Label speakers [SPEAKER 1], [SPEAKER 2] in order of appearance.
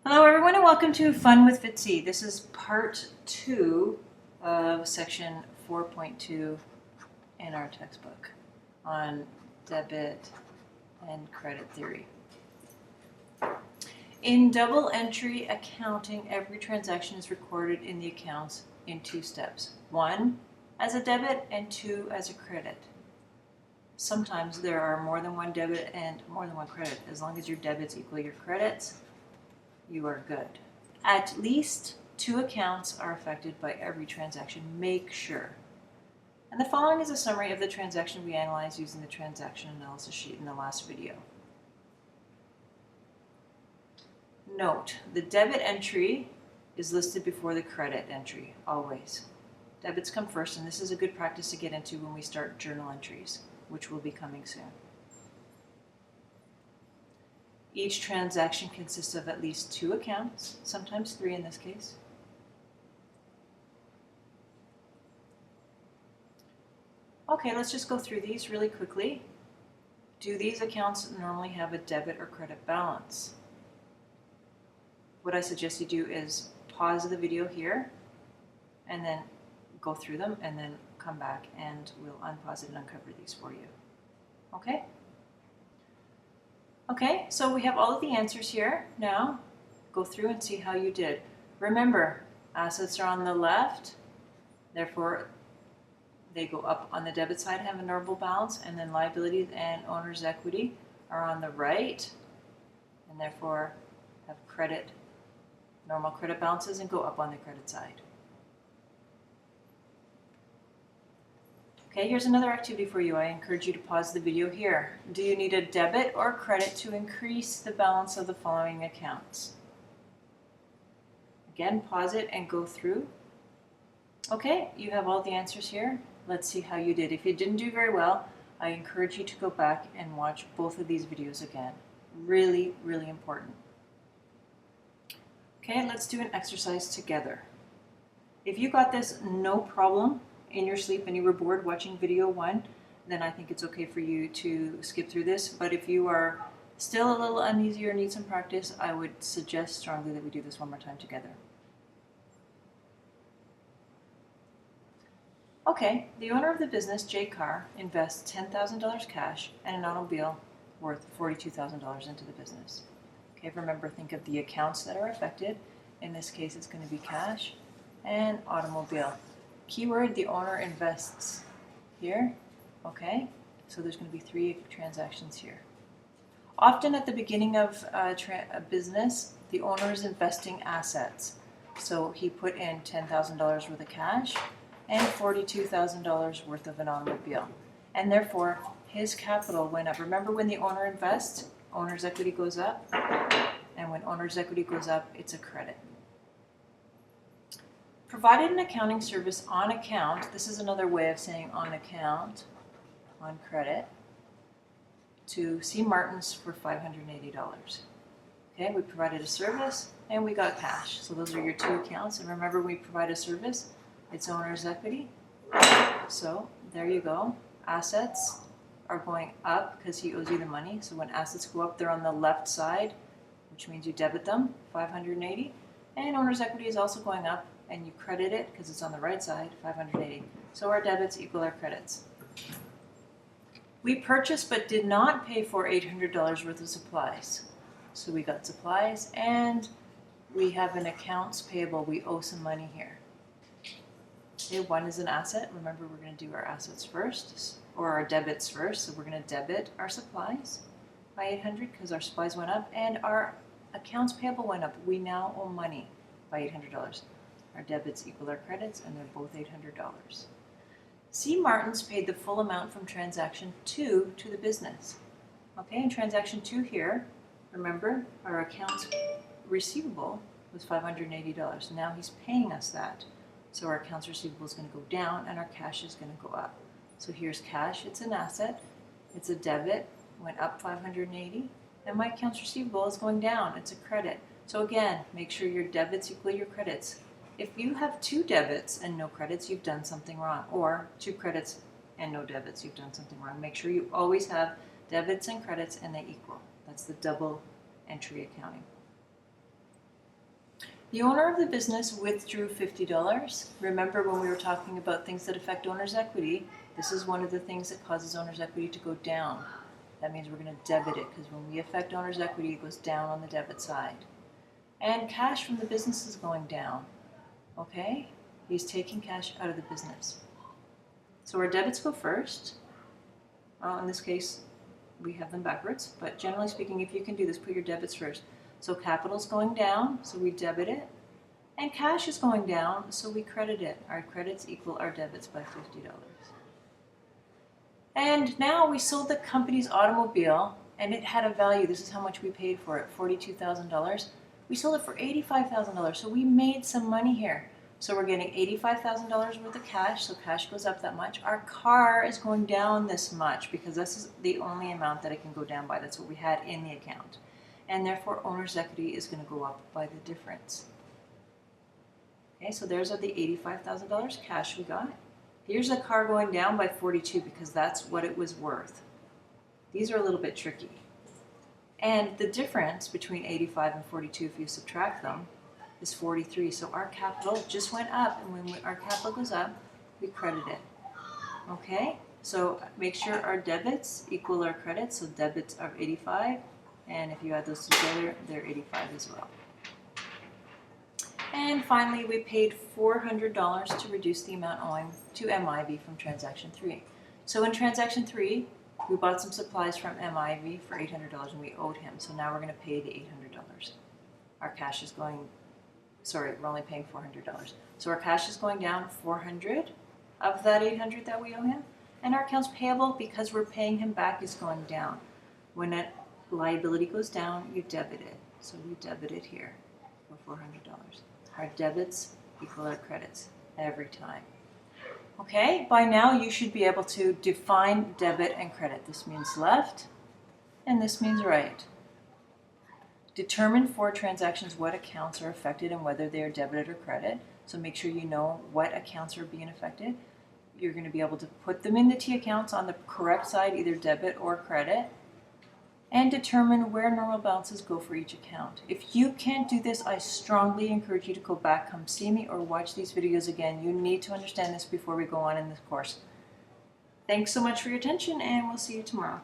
[SPEAKER 1] Hello everyone and welcome to Fun with Fitzy. This is part 2 of section 4.2 in our textbook on debit and credit theory. In double entry accounting, every transaction is recorded in the accounts in 2 steps. 1 as a debit and 2 as a credit. Sometimes there are more than one debit and more than one credit. As long as your debits equal your credits, you are good. At least 2 accounts are affected by every transaction. Make sure. And the following is a summary of the transaction we analyzed using the transaction analysis sheet in the last video. Note, the debit entry is listed before the credit entry, always. Debits come first, and this is a good practice to get into when we start journal entries, which will be coming soon. Each transaction consists of at least 2 accounts, sometimes 3 in this case. Okay, let's just go through these really quickly. Do these accounts normally have a debit or credit balance? What I suggest you do is pause the video here and then go through them and then come back and we'll unpause it and uncover these for you. Okay? Okay, so we have all of the answers here. Now, go through and see how you did. Remember, assets are on the left, therefore they go up on the debit side, have a normal balance, and then liabilities and owner's equity are on the right, and therefore have normal credit balances and go up on the credit side. Okay, here's another activity for you. I encourage you to pause the video here. Do you need a debit or credit to increase the balance of the following accounts? Again, pause it and go through. Okay, you have all the answers here. Let's see how you did. If you didn't do very well, I encourage you to go back and watch both of these videos again. Really, really important. Okay, let's do an exercise together. If you got this, no problem, in your sleep and you were bored watching video 1, then I think it's okay for you to skip through this. But if you are still a little uneasy or need some practice, I would suggest strongly that we do this one more time together. Okay, the owner of the business, J. Carr, invests $10,000 cash and an automobile worth $42,000 into the business. Okay, remember, think of the accounts that are affected. In this case, it's going to be cash and automobile. Keyword, the owner invests here. Okay, so there's going to be 3 transactions here. Often at the beginning of a business, the owner is investing assets. So he put in $10,000 worth of cash and $42,000 worth of an automobile. And therefore, his capital went up. Remember, when the owner invests, owner's equity goes up. And when owner's equity goes up, it's a credit. Provided an accounting service on account, this is another way of saying on account, on credit, to C. Martens for $580. Okay, we provided a service and we got cash. So those are your 2 accounts. And remember, when we provide a service, it's owner's equity. So there you go. Assets are going up because he owes you the money. So when assets go up, they're on the left side, which means you debit them, $580. And owner's equity is also going up, and you credit it because it's on the right side, $580. So our debits equal our credits. We purchased but did not pay for $800 worth of supplies. So we got supplies and we have an accounts payable. We owe some money here. Okay, 1 is an asset. Remember, we're going to do our assets first, or our debits first. So we're going to debit our supplies by $800 because our supplies went up and our accounts payable went up. We now owe money by $800. Our debits equal our credits, and they're both $800. C. Martens paid the full amount from transaction 2 to the business. Okay, in transaction 2 here, remember, our accounts receivable was $580. Now he's paying us that. So our accounts receivable is going to go down, and our cash is going to go up. So here's cash. It's an asset. It's a debit. Went up $580. And my accounts receivable is going down. It's a credit. So again, make sure your debits equal your credits. If you have 2 debits and no credits, you've done something wrong. Or 2 credits and no debits, you've done something wrong. Make sure you always have debits and credits and they equal. That's the double entry accounting. The owner of the business withdrew $50. Remember when we were talking about things that affect owner's equity, this is one of the things that causes owner's equity to go down. That means we're going to debit it, because when we affect owner's equity, it goes down on the debit side. And cash from the business is going down. Okay? He's taking cash out of the business. So our debits go first. In this case, we have them backwards, but generally speaking, if you can do this, put your debits first. So capital's going down, so we debit it. And cash is going down, so we credit it. Our credits equal our debits by $50. And now we sold the company's automobile, and it had a value. This is how much we paid for it, $42,000. We sold it for $85,000, so we made some money here. So we're getting $85,000 worth of cash, so cash goes up that much. Our car is going down this much because this is the only amount that it can go down by. That's what we had in the account. And therefore, owner's equity is going to go up by the difference. Okay, so there's the $85,000 cash we got. Here's the car going down by 42 because that's what it was worth. These are a little bit tricky. And the difference between 85 and 42, if you subtract them, is 43. So our capital just went up, and when our capital goes up, we credit it. Okay, so make sure our debits equal our credits. So debits are 85, and if you add those together, they're 85 as well. And finally, we paid $400 to reduce the amount owing to MIV from transaction 3. So in transaction 3, we bought some supplies from MIV for $800 and we owed him. So now we're going to pay the $800. Our cash is going, sorry, we're only paying $400. So our cash is going down 400 of that 800 that we owe him. And our accounts payable, because we're paying him back, is going down. When a liability goes down, you debit it. So we debit it here for $400. Our debits equal our credits every time. Okay, by now you should be able to define debit and credit. This means left, and this means right. Determine for transactions what accounts are affected and whether they are debited or credit. So make sure you know what accounts are being affected. You're going to be able to put them in the T accounts on the correct side, either debit or credit. And determine where normal balances go for each account. If you can't do this, I strongly encourage you to go back, come see me, or watch these videos again. You need to understand this before we go on in this course. Thanks so much for your attention, and we'll see you tomorrow.